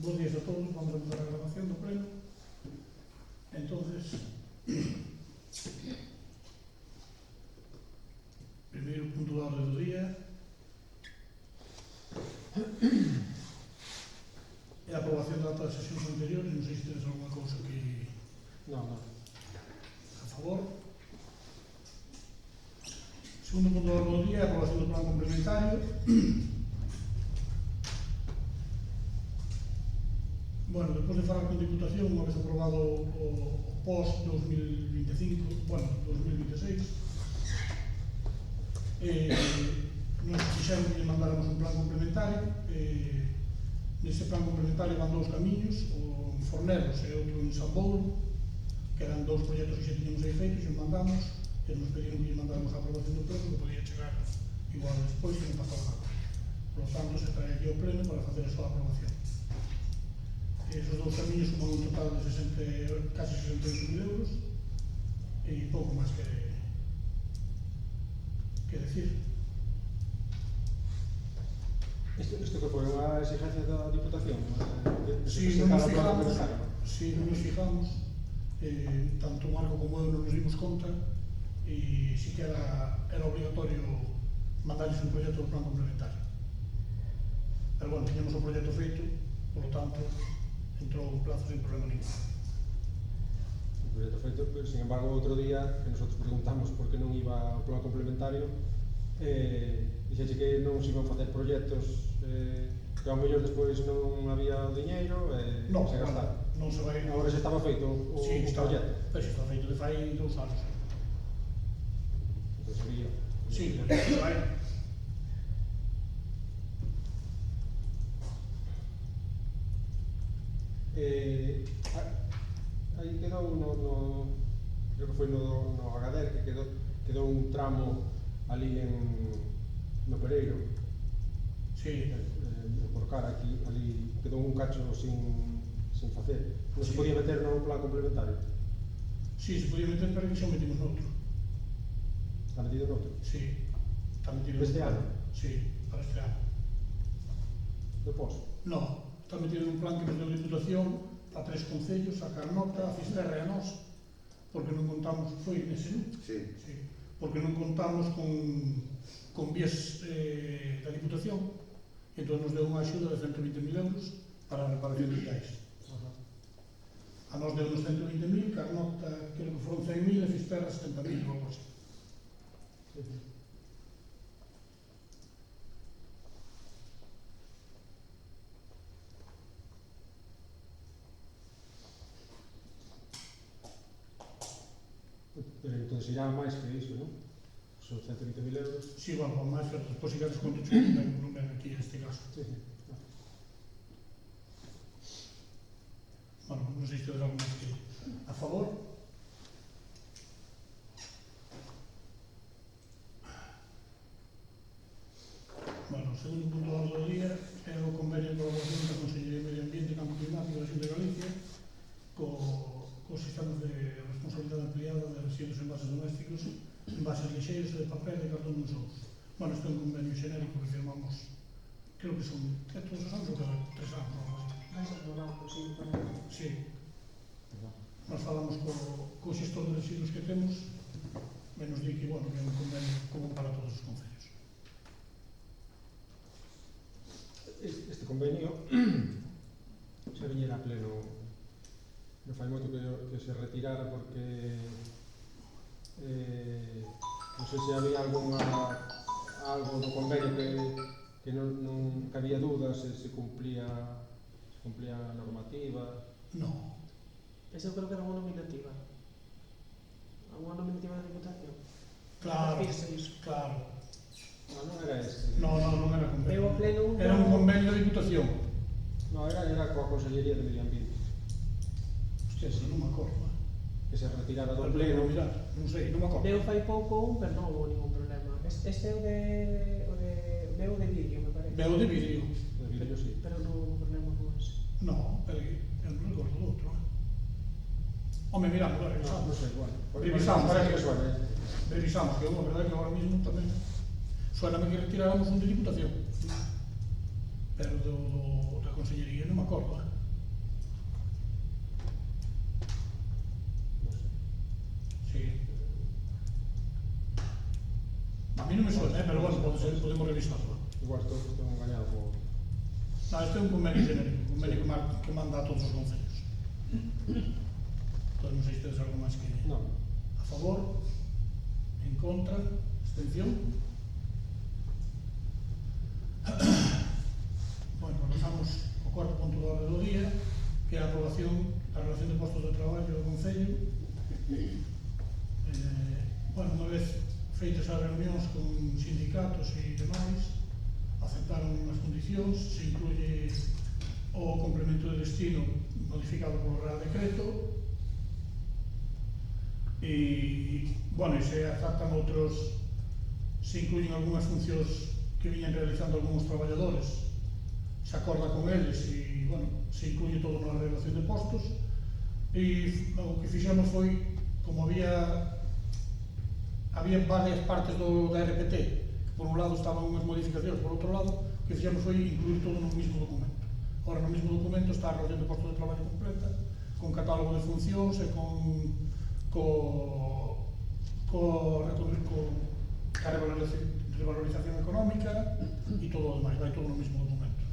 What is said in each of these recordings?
Bos días a todos, vamos a empezar a grabación do pleno. Entonces, primeiro punto da orde do día é a aprobación da ata das sesións anteriores. Non sei se tenes alguna cousa que... Non. A favor. Segundo punto da orde do día é a aprobación do plan complementario. Bueno, despois de falar con Diputación, unha vez aprobado o post-2025, bueno, 2026, nos fixeron que mandáramos un plan complementario. Nese plan complementario van dous camiños, o en Fornelos e outro en Sambouro, que eran dous proxectos que xa tiñamos aí feitos, e os mandamos, e nos pediron que mandáramos a aprobación do pleno, que podía chegar igual despois, que non pasaba nada. Por lo tanto, se trae aquí ao pleno para facer a súa aprobación. Esos dous camiños suman un total de casi 68.000 euros e pouco máis que decir. Isto que foi unha exigencia da Diputación? Si non nos fijamos, tanto Marco como eu non nos dimos conta, e si que era obligatorio mandarles un proxecto do plan complementario. Pero bueno, tiñamos o proxecto feito, por lo tanto, entrou un plazo sin problema ningún. O proxecto feito, pero, sin embargo, outro día que nosotros preguntamos por que non iba o plan complementario, dixeche que non se iban facer proxectos que ao mellor despois non había o diñeiro e non se gastaba. Non se vai... Agora xa estaba feito o proxecto. Pero xa está feito de fai 2 anos. Entón sería... Sí, se vai. Aí quedou creo que foi no Agader, que quedou un tramo ali no Pereiro. Sí. Por cara aquí, ali quedou un cacho sin facer. Non se podía meter no plan complementario? Sí, se podía meter, pero que xa metimos noutro. Está metido noutro? Sí. Está metido este ano? Sí, para este ano. Do POS? No, está metido nun plan que nos deu Diputación a 3 concellos, a Carnota, a Fisterra e a nós, porque non contamos, foi nese, non? Sí. Sí. Porque non contamos con vías da Diputación, entón nos deu unha axuda de 120.000 euros para a reparación de viais. A nós deu uns 120.000, Carnota creo que foron 100.000 e Fisterra 70.000 ou algo así. Pero entón irá máis que iso, non? Son 120.000 euros. Sí, bueno, con máis, pero despois irá desconto chulo, non ven aquí neste caso. Sí. Bueno, non sei se tedes algo máis que a favor. Bueno, o segundo punto da orde do día é o convenio de colaboración da Consellería de Medio Ambiente e Campo Climático da Xunta de Galicia co sistema de responsabilidade ampliada de residuos en envases domésticos, envases lixeiros e de papel e cartón non sous. Bueno, isto é un convenio xenérico que firmamos, creo que son todos os anos ou cada 3 anos, ou algo así. Vais a probar o posible para mí. Sí. Nos falamos co xestor de residuos que temos, e nos di que, bueno, que é un convenio común para todos os concellos. Este convenio xa viñera a pleno, non fai moito que se retirara porque non sei se había algo do convenio que non había dúdas se cumpría a normativa. No. Ese eu creo que era unha nominativa. Unha nominativa da Diputación. Claro, Fixo iso. claro. Non era este. Non era convenio. Veo a pleno Era un convenio de Diputación. Non, era coa Consellería de Medio Ambiente. Hostia, se non me acordo. Que se retirara do Pero pleno. mirar, non sei, non me acordo. Veo fai pouco pero non houve ningún problema. Este é veo de vídeo, me parece. Veo de vídeo. De vídeo, sí. Pero non houve problema con eso. No, pero eu non recordo do outro. Home, miramos, revisamos. Non sei, bueno. Revisamos, parece que suene. Revisamos, que é unha verdade que agora mismo tamén suename que retiráramos un de Diputación. Pero da Consellería non me acordo. podemos revisarlo. Igual estou engañado con... Non, este é un convenio genérico, un convenio que manda a todos os concellos. Entón, non sei se tedes algo máis que... Non. A favor, en contra, abstención. Bueno, pasamos ao cuarto punto da orde do día, que é a aprobación da relación de postos de traballo do Concello. Bueno, unha vez feitas as reunións con sindicatos e demais, aceptaron as condicións, se incluye o complemento de destino modificado polo Real Decreto e, bueno, se aceptan outros, se incluyen algunhas funcións que viñan realizando algúns traballadores, se acorda con eles e, bueno, se incluye todo na relación de postos e o que fixemos foi, como había varias partes da RPT, que por un lado estaban unhas modificacións, por outro lado, o que fixemos foi incluir todo no mesmo documento. Ahora, no mesmo documento está a relación de postos de traballo completa, con catálogo de funcións e con a revalorización económica e todo o demais, vai todo no mesmo documento.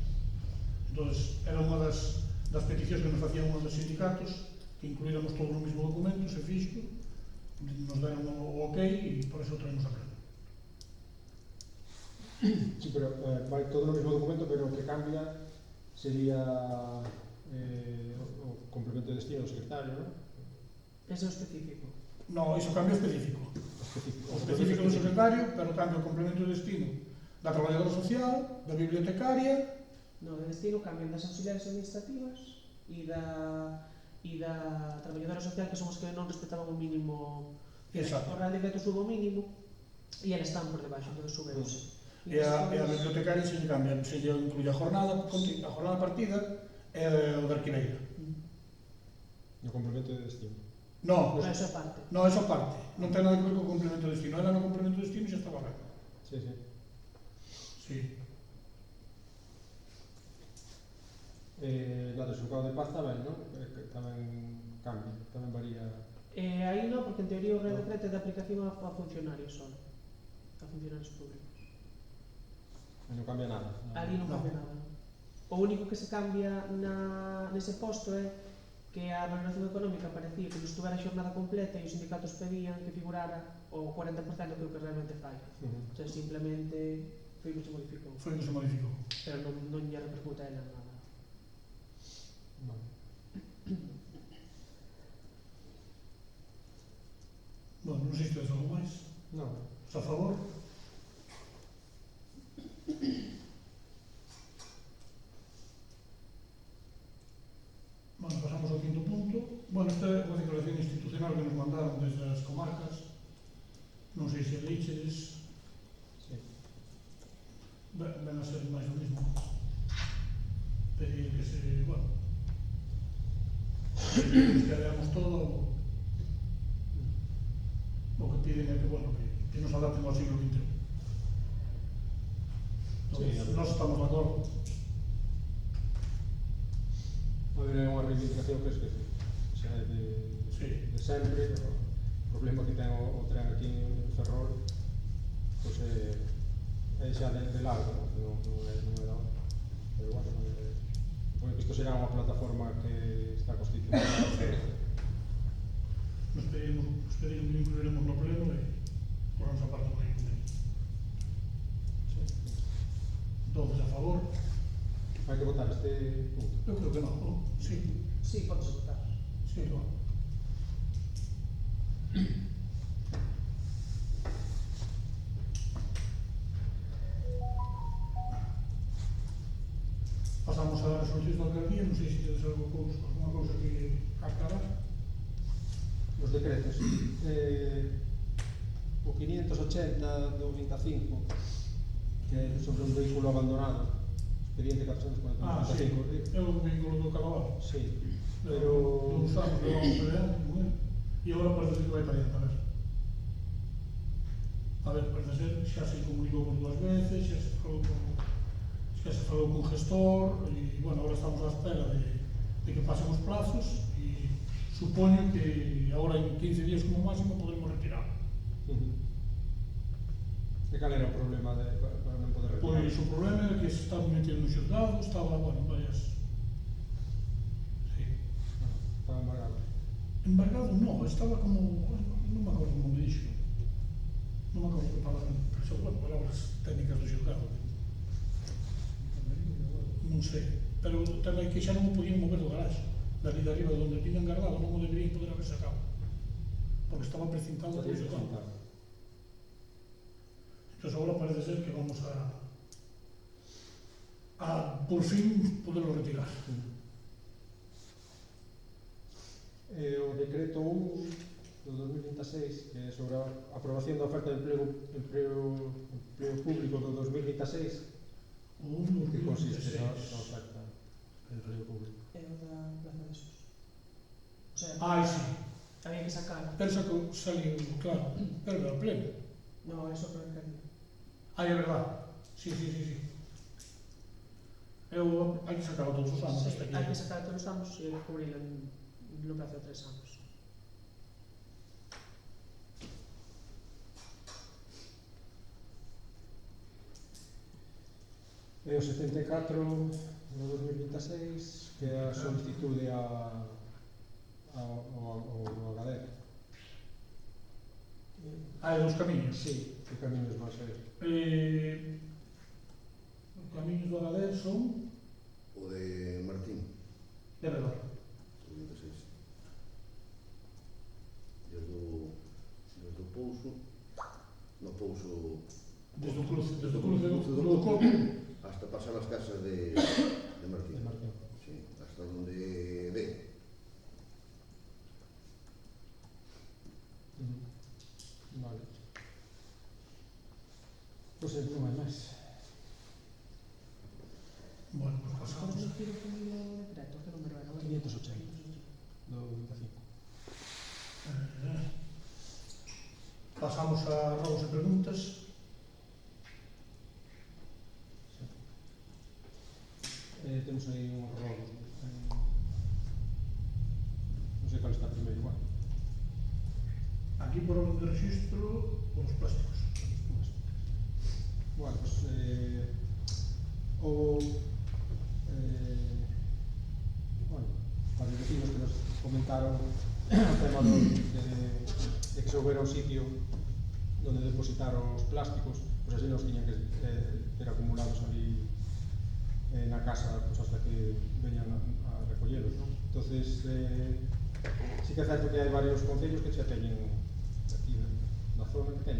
Entón, era unha das peticións que nos facían uns dos sindicatos, que incluíramos todo no mesmo documento, se fixo, nos deron o ok e por eso traemos a pleno. Sí, pero vai todo no mesmo documento, pero o que cambia sería o complemento de destino do secretario, non? Ese é o específico. No, iso cambio específico. O específico do secretario, pero cambia o complemento de destino da traballadora social, da bibliotecaria. No, de destino cambian das auxiliares administrativas e da traballadora social, que son os que non respetaban o mínimo. Exacto. O Real Decreto sube o mínimo e eles están por debaixo, entón subeuse. E a bibliotecaria se lle cambia, se lle incluye a jornada partida e o de arquiveira. E o complemento de destino. No, Esa parte. no, esa parte. Non ten nada que ver co complemento de destino. Era no complemento de destino e xa estaba ben. Sí, sí. Sí. La do xulgado de paz tamén, non? Tamén cambia, tamén varía. Aí non, porque en teoría o Real Decreto é de aplicación a funcionarios só. A funcionarios públicos. Non cambia nada. Ali non cambia nada. O único que se cambia nese posto é que a valoración económica parecía que non estuvera a xornada completa e os sindicatos pedían que figurara o 40% que o que realmente fai. O sea, simplemente foi que se modificou. Foi que se modificou. Pero non lle repercuta a ela nada. Vale. Bueno, non sei se tedes algo máis. Non. Os a favor? Bueno, pasamos ao quinto punto. Bueno, esta é unha declaración institucional que nos mandaron desde as comarcas. Non sei se a leichedes. Sí. Ven a ser máis o mismo. Pedir que se, bueno, que leamos todo. O que piden é que, bueno, que nos adapten ao siglo XXI. Entón, nós estamos de acordo. A ver, é unha reivindicación que xa é de sempre. O problema que ten o tren aquí en Ferrol, pois é xa de largo, non é da hora. Pero, bueno, supoño que isto será unha plataforma que está constituída. Nos pedimos que incluiremos no pleno e por nosa parte non hai convenio. Todos a favor? Hai que votar este punto. Eu creo que non, non? Sí. Sí, podes votar. Sí, non. Pasamos a resolucións da alcaldía, non sei se tedes alguna cousa que aclarar. Os decretos. O 580 do 25, que é sobre un vehículo abandonado, expediente 445. Sí, é o vehículo do Carnaval. Sí, Pero non usamos, non vamos para adiante con ele. E agora parece que vai para adiante, a ver. A ver, parece ser, xa se comunicou por 2 veces, xa se falou con gestor, e, bueno, agora estamos á espera de que pasen os plazos, e supoño que agora en 15 días como máximo podremos retirar. E cal era o problema para non poder retirar? Pois o problema era que se estaba metido no xulgado, estaba, bueno, varias... Sí. Estaba embargado. Embargado non, estaba como... non me acordo como me dixo. Non me acordo que palabra, pero, bueno, palabras técnicas do xulgado. Non sei, pero tamén que xa non o podían mover do garaxe. Dali de arriba, onde tiñan guardado, non o deberían poder haber sacado. Porque estaba precintado do xulgado. Entón, agora parece ser que vamos a por fin, poderlo retirar. O decreto 1 do 2026, que é sobre a aprobación da oferta de emprego público do 2026, que consiste na oferta de emprego público. É o da Plaza de Jesús. O sea, Ai, sí. había que sacar. Pensa que saliu, claro, pero era pleno. No, eso para Arcadia. Ai, é verdade. Sí. Eu hai que sacar todos os anos hasta Sí, hai que aquí. sacar todos os anos e cubrilo no plazo de 3 anos. E o 74 do 2026, que é a solicitude ao Agader. Hai dos camiños. Sí, que camiños vai ser? Os camiños do Agader son... O de Martín, É verdade. o 26. Desde o Pouso, no Pouso, Desde o cruce Desde o do cruce do corpo. hasta pasar as casas de Martín. De Martín. Sí, hasta donde ve. Vale. Pois non hai máis. Bueno, pues Podes pasamos. dicir o primeiro decreto, que número era? 580. Do 25. Pasamos a robos e preguntas. Temos aí un robo. Non sei cal está primeiro igual. Aquí por orden de registro, os plásticos. Bueno, pues, bueno, para os vecinos que nos comentaron o tema de que se houbera un sitio donde depositar os plásticos, pues así nos tiñan que ter acumulados ali na casa, pues hasta que veñan a recollelos, ¿no? Entonces, sí que é certo que hai varios concellos que xa teñen aquí na zona que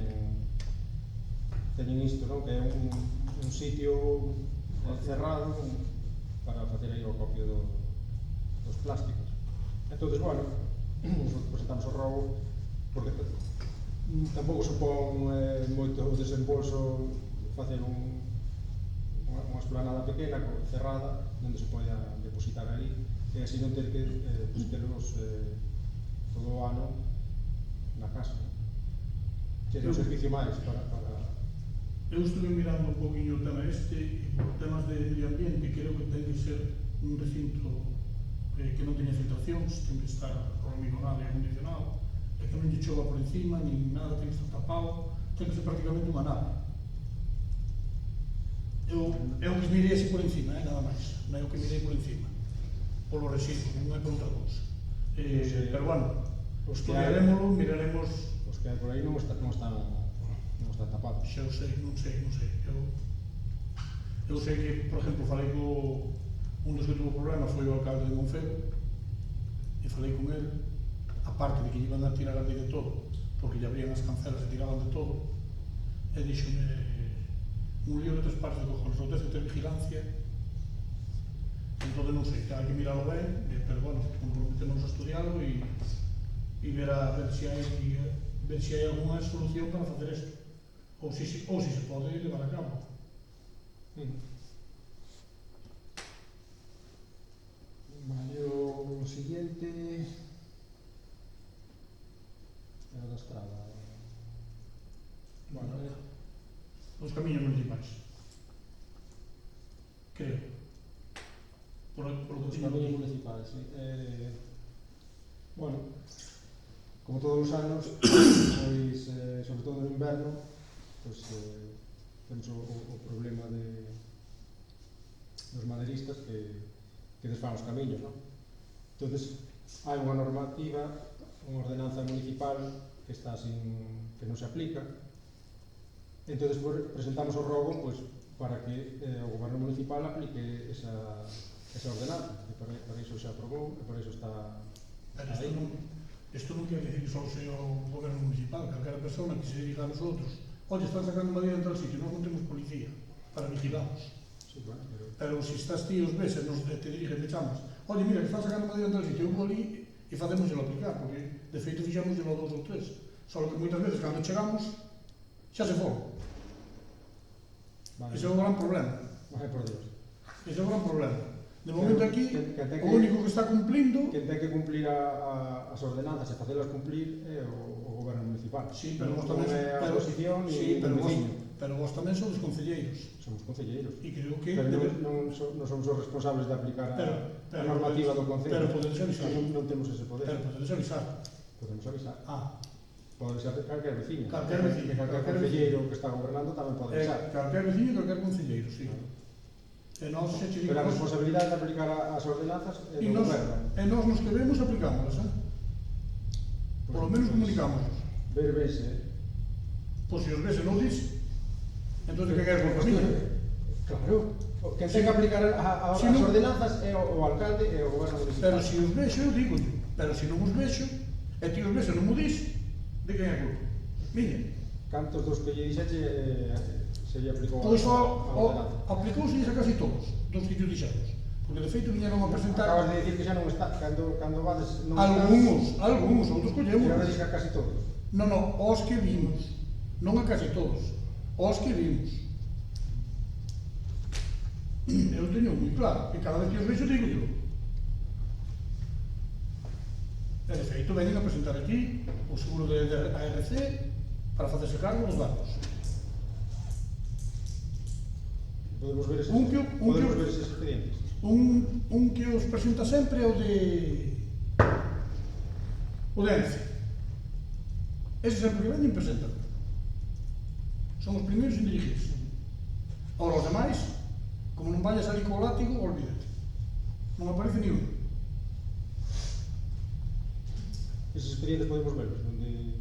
teñen isto, non? Que é un sitio cerrado para facer aí o copio dos plásticos. Entonces, bueno, nosotros presentamos o robo porque tampouco supón moito desembolso facer unha esplanada pequena, cerrada, onde se poida depositar aí, e así non ter que telos todo o ano na casa. Sería un servicio máis para... Eu estuve mirando un poquinho o tema este, e por temas de medio ambiente, creo que ten que ser un recinto que non teña filtracións, ten que estar hormigonado e acondicionado, e que non lle chova por encima, nin nada, ten que estar tapado, ten que ser prácticamente unha nave. Eu que mirei así por encima, nada máis, non é o que mirei por encima, polo residuo, non é por outra cousa. Pero bueno, estudiaremoslo, miraremos... Os que hai por aí non están tapados. Xa eu sei, non sei. Eu sei que, por exemplo, falei co... Un dos que tuvo problemas foi o alcalde de Monfero, e falei con ele, aparte de que iban a tirar ali de todo, porque lle abrían as cancelas e tiraban de todo, e díxome un lío de 3 pares de cojones, ou tes que ter vigilancia, entón non sei, hai que miralo ben, pero bueno, comprometemos a estudiarlo e ver se hai alguna solución para facer isto, ou se se pode levar a cabo. Vale, o siguiente é o da estrada. Bueno, Os camiños non hai máis. Creo. Por o os que teño camiños aquí. municipais, sí. Bueno, como todos os anos, pois, sobre todo no inverno, pois, temos o problema dos maderistas que desfán os camiños, non? Entonces, hai unha normativa, unha ordenanza municipal que está que non se aplica. Entonces, presentamos o rogo para que o goberno municipal aplique esa ordenanza, que para iso se aprobou e para iso está Pero aí. isto non quer decir que só sea o goberno municipal, calquera persona que se diga a nosotros, oye, están sacando madera en tal sitio, nós non temos policía para vigilamos. Sí, bueno, Pero se estás ti os ves e nos te dirigen, te chamas, oye, mira, que están sacando madera en tal sitio, eu vou ali e facémoselo aplicar, porque de feito fixámoselo 2 ou 3. Só que moitas veces, cando chegamos, xa se foron. vale. Ese é o gran problema. Vale, por Dios. Ese é o gran problema. De momento aquí, Que o único que está cumplindo... Quen ten que cumplir as ordenanzas e facelas cumplir é o goberno municipal. Sí, pero non vos tamén... é a oposición sí, ni o veciño. pero vos tamén sodes concelleiros. Somos concelleiros. E creo que... Pero non somos os responsables de aplicar a normativa do concello. Pero podedes avisar. Non temos ese poder. Pero podedes avisar. Podemos avisar. Pode ser calquer veciño. Calquer veciño. Calquer concelleiro que está gobernando tamén pode avisar. Calquer veciño e calquer concelleiro, sí. E nós se che digo... Pero a responsabilidade de aplicar as ordenanzas é do goberno. E nós nos que vemos aplicámolas, Por lo menos comunicámonos. Ver vese. Pois se os ves e non dis, entón que queres por camiño? Claro. Quen ten que aplicar as ordenanzas é o alcalde e o goberno municipal. Pero se os vexo, eu digo, pero se non os vexo, e ti os ves e non mo dis, de quen é culpa? Miña. Cantos dos que lle dixeche se lle aplicou a Pois ordenanza? aplicouse a casi todos, dos sitios dixemos. Porque de feito viñeron a presentar... Acabas de decir que xa non está, cando vades non Algunos, outros collemos. Pero non dices que a casi todos. Non, os que vimos. Non a casi todos. Os que vimos. Eu teño moi claro, e cada vez que os vexo digo yo. E de feito veñen a presentar aquí o seguro de ARC para facerse cargo dos datos. Podemos ver eses, Podemos ver eses expedientes. Un que os presenta sempre é o de ENCE. Ese sempre que veñen presentan. Son os primeiros en dirigirse. Ahora os demais, como non vayas ali co látigo, olvídate. Non aparece ni un. Eses expedientes podemos verlos, onde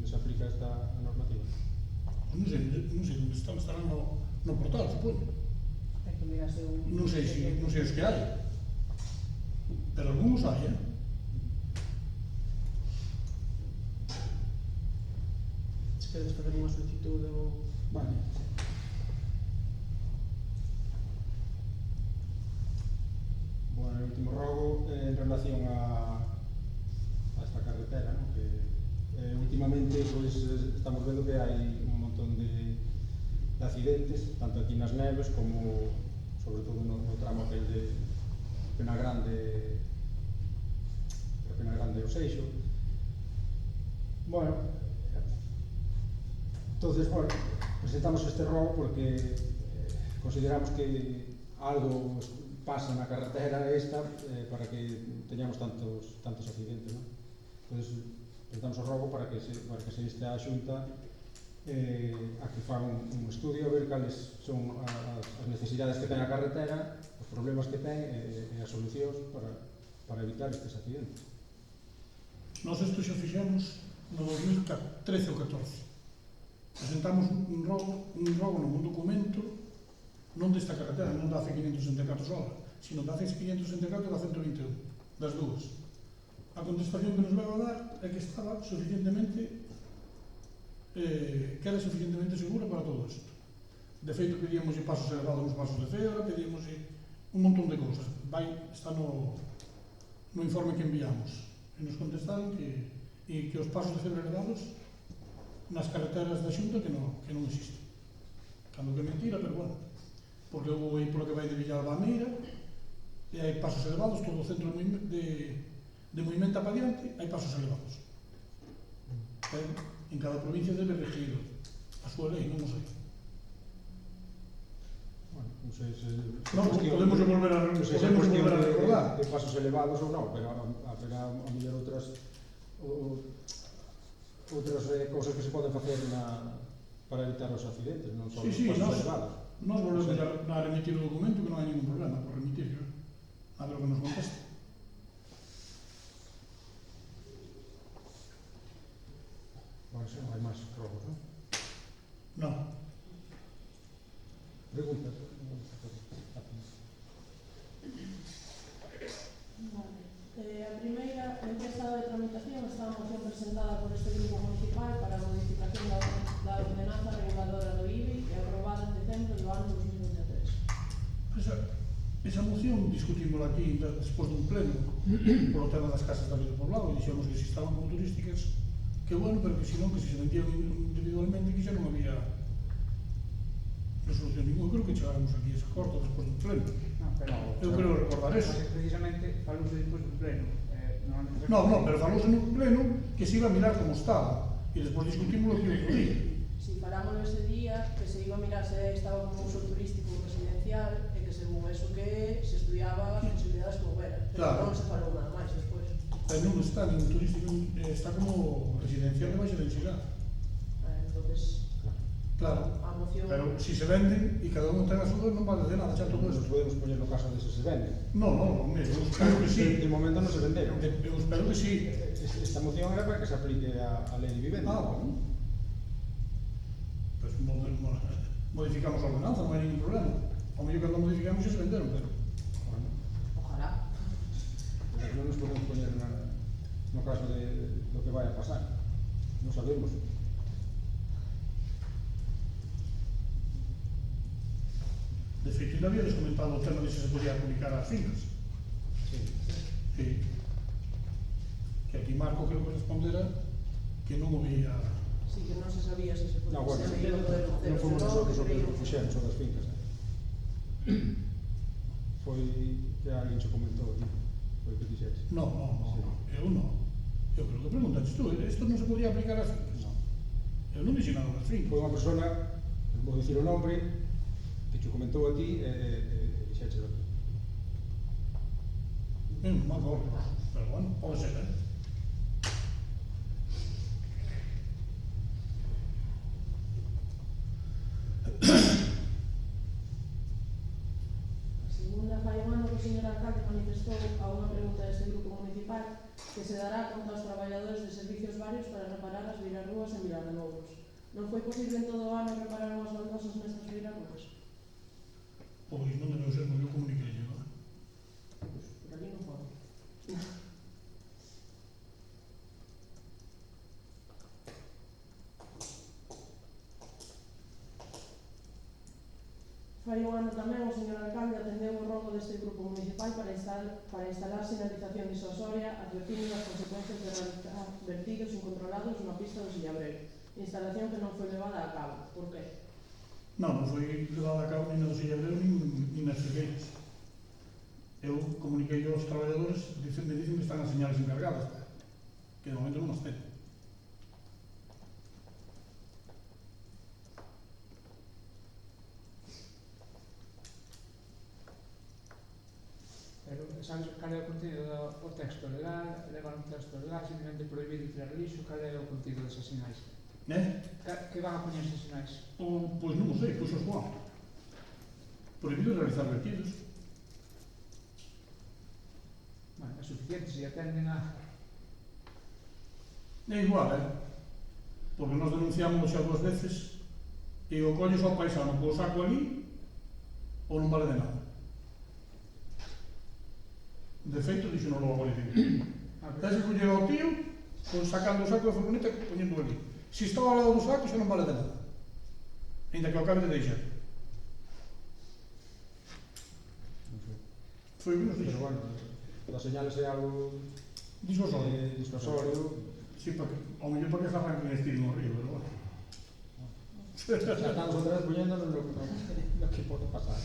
se aplica esta normativa. Non sei onde están, estarán no portal, supoño. Hai que mirarse un... Non sei os que hai. Pero algúns hai, Se queres fazer unha solicitud ou... Vale. Bueno, o último rogo en relación a esta carretera, ¿no? Que últimamente pues, estamos vendo que hai un montón de accidentes, tanto aquí nas Neves como sobre todo no tramo aquel de Penagrande o Seixo. Bueno, entonces, bueno, presentamos este rogo porque consideramos que algo pasa na carretera esta para que teñamos tantos accidentes, ¿no? Entonces, presentamos o rogo para que se inste a Xunta a que faga un estudio a ver cales son as necesidades que ten a carretera, os problemas que ten e as solucións para evitar estes accidentes. Nós isto xa fixemos no 2013 ou 14. Presentamos un rogo nun documento non desta carretera, non da C564 sola, sino da C564 e da 121, das dúas. A contestación que nos vai a dar é que estaba suficientemente que era suficientemente segura para todo isto. De feito, pedíamos pasos elevados nos pasos de cebra, pedíamos un montón de cousas. Está no informe que enviamos. E nos contestaron que os pasos de cebra elevados nas carreteras da Xunta que non existen. Cando que é mentira, pero bueno. Porque eu vou aí polo que vai de Villalba a Meira e hai pasos elevados, todo o centro de movimento para diante, hai pasos elevados. En cada provincia debe regir a súa lei, non o sei. Bueno, non sei se... Non, podemos volver a recordar. De pasos elevados ou non, pero haberá a mellor outras cousas que se poden facer para evitar os accidentes, non só Sí, os sí, costos elevados. Nós volvemos a remitir o documento que non hai ningún problema por remitir, a ver o que nos conteste. Bueno, non hai máis robos, non? Non. Preguntas? Vale. A primeira, en que estado de tramitación está a moción presentada por este grupo municipal para a modificación da ordenanza reguladora do IBI e aprobada en decembro do ano 2023. Esa moción discutimos aquí despois dun pleno polo tema das casas da vida poblado e dixemos que se estaban como turísticas que bueno, pero que senón que se vendían individualmente que xa non había resolución ninguna. Creo que chegáramos aquí a ese acordo despois dun pleno. Eu quero recordar eso. Precisamente falouse despois dun pleno. Non, pero falouse nun pleno que se iba a mirar como estaba e despois discutimos aquí outro día. Si falámoslo ese día, que se iba a mirar se estaba como uso turístico ou residencial e que según eso que se estudiaba as posibilidades que houbera. Pero Claro. non se falou nada máis despois. Pero non está nin turístico, está como residencial de baixa densidade. Entonces, Claro. a moción... Pero si se venden e cada uno ten a súa, non vale de nada xa todo Nos eso. podemos poñer no caso de se vende. Non, eu espero que sí. De momento non se venderon. Eu espero que sí. Esta moción era para que se aplique a lei de vivenda. Bueno. Pues modificamos a ordenanza, non hai ningún problema. O mellor que non modificamos xa se venderon, pero... Bueno, Ojalá. pues non nos podemos poñer no caso de lo que vai a pasar. Non sabemos. De feito, ainda habíades comentado o tema de se podía publicar as fincas. Sí. Sí. Que aquí Marco creo que respondera que non o veía... Sí, que non se sabía se se podía No, bueno, se iba a poder facer. non fomos Senón, nosotros o que creíamos- propuxemos o das fincas. Foi que alguén che comentou, ti. Foi que dixetes. No, eu non. Eu creo que preguntaste tú, isto non se podía aplicar ás fincas. No. Eu non dixen nada das fincas. Foi unha persona, non vou dicir o nombre, que te comentou a ti e dixeches a ti. Eu non me acordo, pero bueno, pode ser, A segunda fai un ano que o señor alcalde manifestou a unha pregunta deste grupo municipal que se dará conta aos traballadores de servicios varios para reparar as virarrúas en Vilardelobos. Non foi posible en todo o ano reparar unhas baldosas nestas virarrúas? Pois non debeu ser moi eu comuniquei, non? Por ali non pode. Fai un ano tamén o señor alcalde atendeu o rogo deste grupo municipal para instalar sinalización disuasoria advertindo das consecuencias de realizar vertidos incontrolados na pista do Sillabrero. Instalación que non foi levada a cabo. Por qué? Non foi levada a cabo nin na do Sillabrero nin nas Figueiras. Eu comuniquei aos traballadores, me dicen que están as señales encargadas, que de momento non as ten. Pero sabes cal é o contido do texto legal, leva un texto legal, simplemente prohibido tirar lixo, cal é o contido desas sinais? Que van a poñer esas sinais? Pois non o sei, pois os Juan. Prohibido realizar vertidos. Bueno, é suficiente, se atenden a... É igual, porque nós denunciamos xa dúas veces e o colles ao paisano co saco ali ou non vale de nada. De feito, dixo non logo ali. Tens que coller ao tío, sacando o saco da furgoneta e poñendo ali. Se está ao lado do saco, xa non vale de nada. Ainda que o acabe de deixar. Non sei. Foi o que nos Pero dixo. bueno, das señales é algo Disuasorio. disuasorio. Sí, ao mellor para que se arranquen e estiren ao río, pero bueno. Xa estamos outra vez poñéndonos no que pode pasar.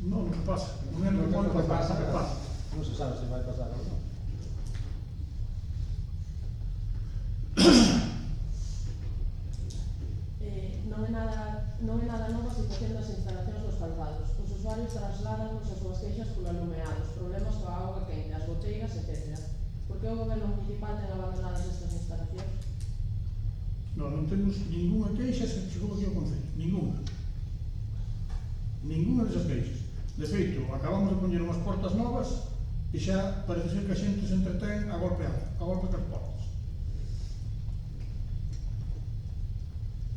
Non, non pasa. Non é no que pode pasar, que pasa. Non se sabe se vai pasar ou non. Non é nada nova a situación das instalacións dos calzados. Os usuarios trasladan as súas queixas polo alumeados, problemas coa auga quente, as goteiras, etc. Por que o goberno municipal ten abandonadas estas instalacións? Non temos ninguna queixa se chegou aquí ao Concello, ninguna. Ninguna desas queixas. De feito, acabamos de poñer unhas portas novas e xa parece ser que a xente se entretén a golpe cas portas.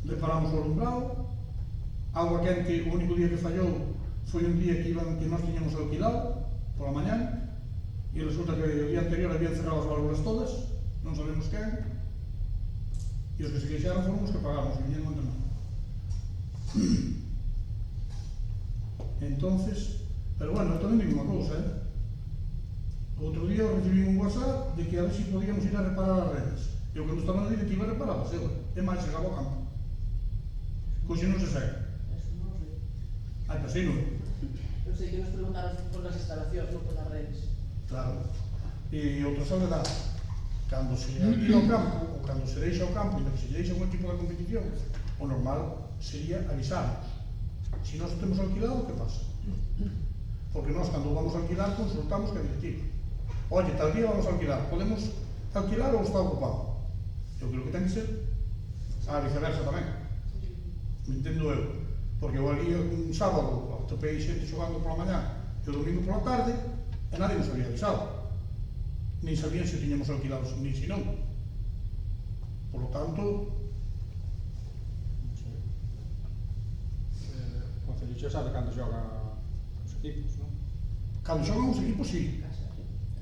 Reparamos o alumbrado, auga quente, o único día que fallou foi un día que nós tiñamos alquilado pola mañán e resulta que o día anterior habían cerrado as válvulas todas, non sabemos quen, e os que se queixaron foron os que pagamos, e viñeron onde non. Entonces, pero bueno, tamén digo unha cousa, outro día recibí un WhatsApp de que a ver se podíamos ir a reparar as redes. Eu cando estaba na directiva reparaba, e máis chegaba ao campo. Coxe non se segue. Eso non sei. Ai, pero sei non. Eu sei que nos preguntaron por las instalacións, non por las redes. Claro. E outra soledade. Cando se alquila o campo, ou cando se deixa o campo, e que se deixa un equipo de competición, o normal sería avisarnos. Se nós temos alquilado, que pasa? Porque nós, cando vamos a alquilar, consultamos que a directiva. Oye, tal día vamos a alquilar, podemos alquilar ou está ocupado? Eu creo que ten que ser a viceversa tamén. Me entendo eu. Porque eu ali un sábado atopei xente xogando pola mañá e o domingo pola tarde e nadie nos había avisado. Nin sabían se tiñamos alquilados nin se non. Por lo tanto, O Concello xa sabe cando xoga os equipos, non? cando xogan os equipos, sí.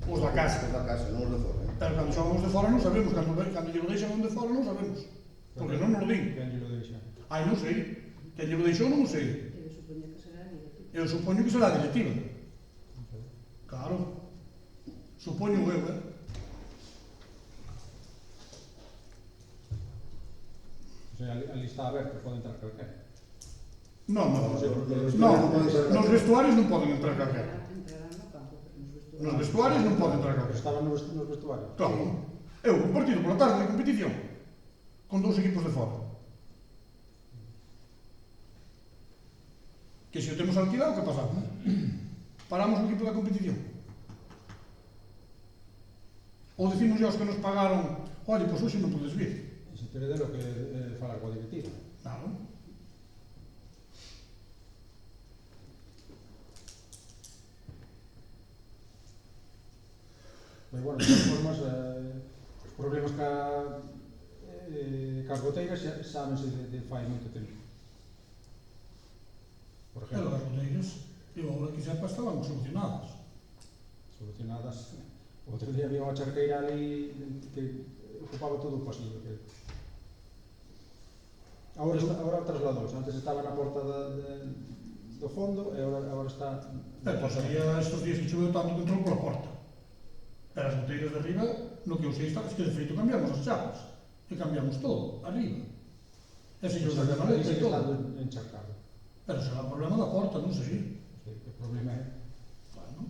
Os da casa. Os da casa, non os de fora, Pero cando xogan os de fora non sabemos. Cando lle deixan os de fora non sabemos. Porque non nos din. Quen lle lo deixa? Ai, non sei. Quen lle deixou non o sei. Eu supoño que será a directiva. Eu supoño que será a directiva. Claro. Supoño eu, O sea, ali está aberto, pode entrar calquera. Non, non. nos vestuarios non poden entrar calquera. Entrarán no campo, pero nos vestuarios. Nos vestuarios non poden entrar Pero calquera. estaban nos vestuarios. Claro. Eu, un partido pola tarde de competición, con 2 equipos de fora. Que se o temos alquilado, que pasamos? Paramos o equipo da competición. Ou decimos aos que nos pagaron, oye, pois hoxe non podes vir. Se tere de lo que falar coa directiva. Claro. Pero bueno, de todas formas, os problemas cas goteiras xa sábense de fai moito tempo. Por Pero exemplo, as boteiras, eu agora que sepa, estaban solucionadas. solucionadas. O outro día había unha charqueira ali que ocupaba todo o pasillo. Agora trasladouse, antes estaba na porta do fondo e agora está... Pois había estes días que choveu tanto que entrou pola porta. Pero as boteiras de arriba, no que eu sei está, es que de feito cambiamos as chapas. E cambiamos todo, arriba. E se yo da maleta e todo. Está encharcado. Pero será o problema da porta, non sei. O problema é... Bueno.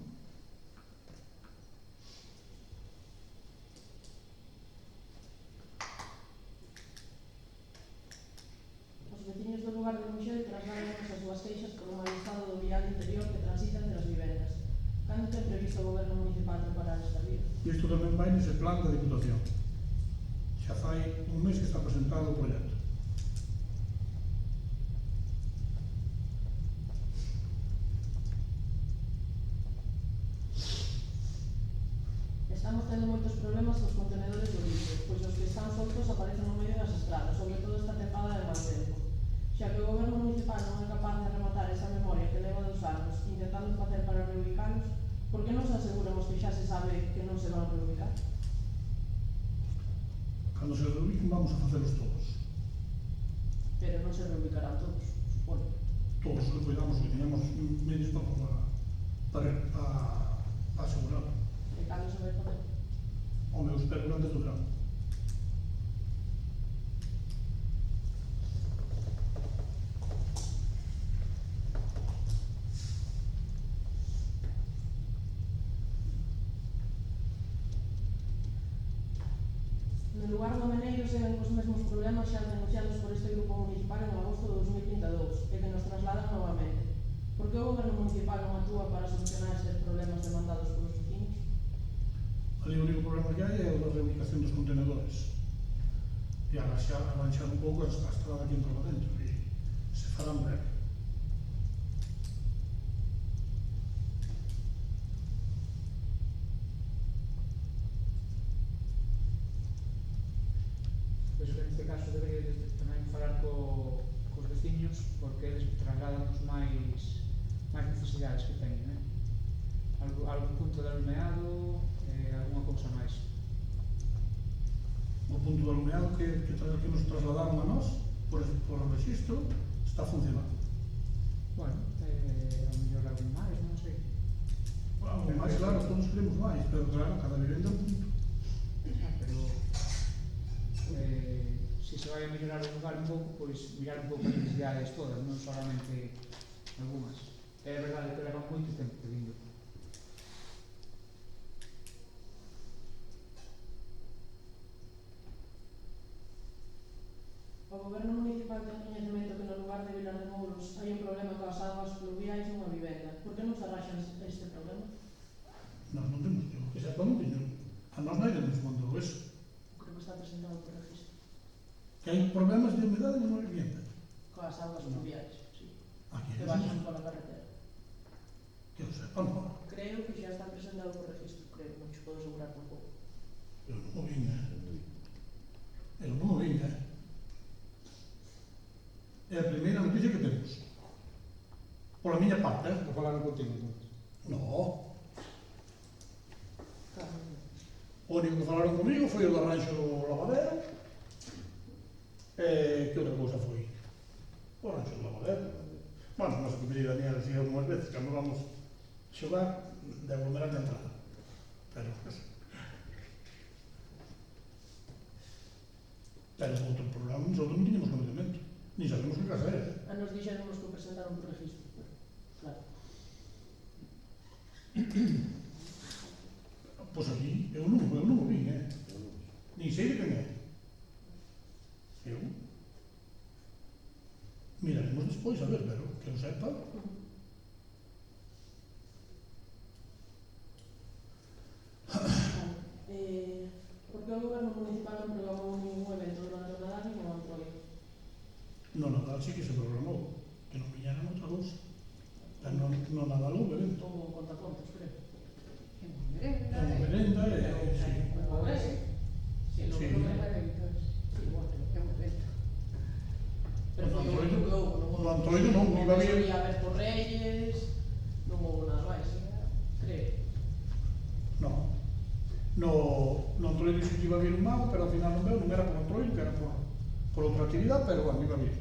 Os veciños do lugar de Muxel trasladan as súas queixas por un mal estado do vial interior que transita entre as vivendas. Cando ten previsto o goberno municipal reparar esta vía? Isto tamén vai nese plan da Diputación. Xa fai un mes que está presentado o proxecto. Estamos tendo moitos problemas cos contenedores do lixo, pois os que están soltos aparecen no medio das estradas, sobre todo esta tempada de mal tempo. Xa que o goberno municipal non é capaz de rematar esa memoria que leva 2 anos intentando facer para reubicalos, por que non se aseguramos que xa se sabe que non se van reubicar? Cando se reubiquen vamos a facelos todos. Pero non se reubicarán todos, supoño. Todos os que cuidamos que teñamos medios para asegurarlo. E cando se vai facer? Home, eu espero durante o verano. No lugar do Meneiro seguen cos mesmos problemas xa denunciados por este grupo municipal en agosto de 2022 e que nos trasladan novamente. Por que o goberno municipal non actúa para solucionar estes problemas demandados polos vecinos? Ali o único problema que hai é o da reubicación dos contenedores. e arranxar un pouco a estrada que entra para dentro, e se farán breve. Pois que neste caso debería tamén falar cos veciños, porque eles trasladanos máis necesidades que teñen, algún punto de alumeado, alguna cousa máis. O punto de alumeado que nos trasladaron a nós por registro está funcionando. Bueno, a mellor algún máis, non sei. Algo máis, claro, todos queremos máis, pero claro, cada vivenda é un punto. Pero se se vai a mellorar o lugar un pouco, pois mirar un pouco as necesidades todas, non solamente algunhas. É verdade que levan moito tempo pedindo. O Goberno Municipal ten coñecemento que no lugar de Vilar de Mouros hai un problema coas augas pluviais nunha vivenda. Por que non se arraxa este problema? Non temos, eu que sepa, non teño. A nós nadie nos mandou eso. Creo que está presentado por registro. Que hai problemas de humedade nunha vivienda. Coas augas pluviais, sí. Aquí Que é baixan así. pola carretera. Que eu sepa, non. Creo que xa está presentado por registro, creo, non te podo asegurar tampouco. Eu non o vin, Eu non o vin, É a primeira noticia que temos. Pola miña parte, Non falaron contigo, entón. No. Claro. O único que falaron comigo foi o do arranxo do lavadero. Que outra cousa foi? O arranxo do lavadero. Bueno, non sei que me diga Daniel, decía algunhas veces, cando vamos xogar, de aglomerar de entrada. Pero outro problema, nosotros non tiñamos conocimiento. Ni sabemos que casa é. A nos dixéramos que o presentaron por registro. Claro. Pois aquí, eu non o vi, Nin sei de quen é. Eu? Miraremos despois, a ver, pero que eu sepa. Por que o Goberno Municipal non programou ningún evento durante o Nadal nin o Antroido? No Nadal sí que se programou, que non viñeran outra cousa. Pero no Nadal houve evento. Houve un contacontos, creo. É unha merenda sí. Sí, Sí. non é un evento. Sí, bueno, é un evento. Pero foi o único que houve, non houve. No Antroido non, iba a haber. Solía haber por Reyes, non houve nada máis, creo. No. No Antroido sí que iba a vir un mago, pero ao final non veu, non era por Antroido, que era por outra actividade, pero bueno, iba a vir.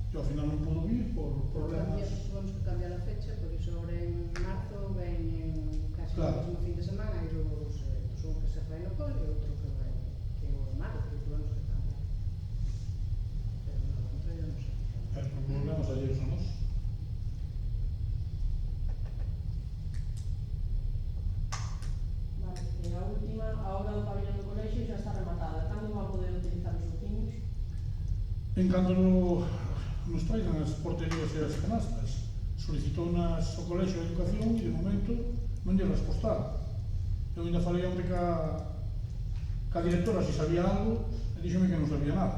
E ao final non pudo vir por problemas. Tuvemos que cambiar a fecha, por iso ahora en marzo ven casi Claro. o mesmo fin de semana e dous eventos, un que se fai no cole e outro que é o de marzo, que tuvemos que cambiar. Pero non, entón eu non sei. Pero por problemas alleios a nós. Vale, e a última, a obra do pabellón do colexio xa está rematada. Cando van poder utilizar os veciños? En canto nos traigan as porterías e as canastas, solicitounas o Colexio de Educación e de momento non lle respostaron. Eu ainda falei onde ca directora se sabía algo e díxome que non sabía nada.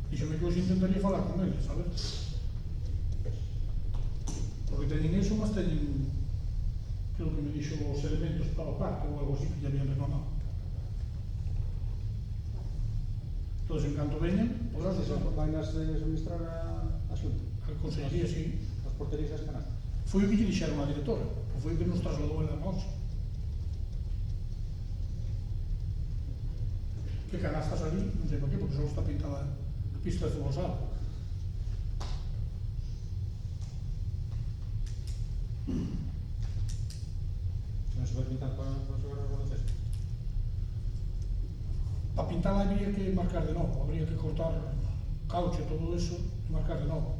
Díxome que hoxe intentaría falar con eles, sabes? Porque teñen eso, mas teñen, creo que me dixo os elementos para o pacto ou algo así que lle habían reclamado. Todos en canto veñan, podrás Eso usar. vai nas suministrar a Xunta. A Consellería, sí. As porterías e as canastas. Foi o que lle dixeron a directora, que foi o que nos trasladou ela a nós. Que canastas ali, non sei por qué, porque só está pintada a pista de fútbol sala. Non se vai pintar para xogar ao baloncesto. Para pintala habría que marcar de novo, habría que cortar caucho e todo eso e marcar de novo.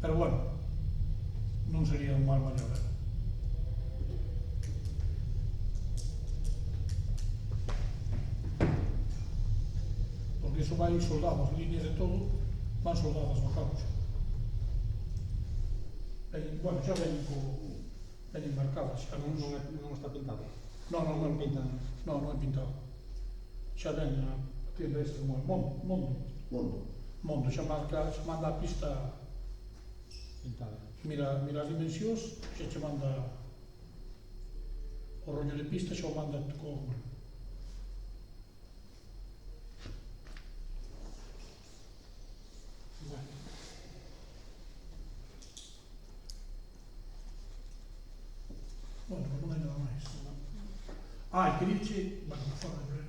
Pero bueno, non sería un mal maior. Porque iso vai soldado, as líneas de todo van soldadas no caucho. Bueno, xa veñen marcadas, xa Non non está pintado. Non, non, non, pintan. non, non é pintado. Xa ven a tienda esta como Mondo. Mundo. Xa manda a pista, Pintada. mira as dimensións, xa che manda o rollo de pista, xa o manda con... Bueno, non hai nada máis. Ah, e queríache, bueno, fora de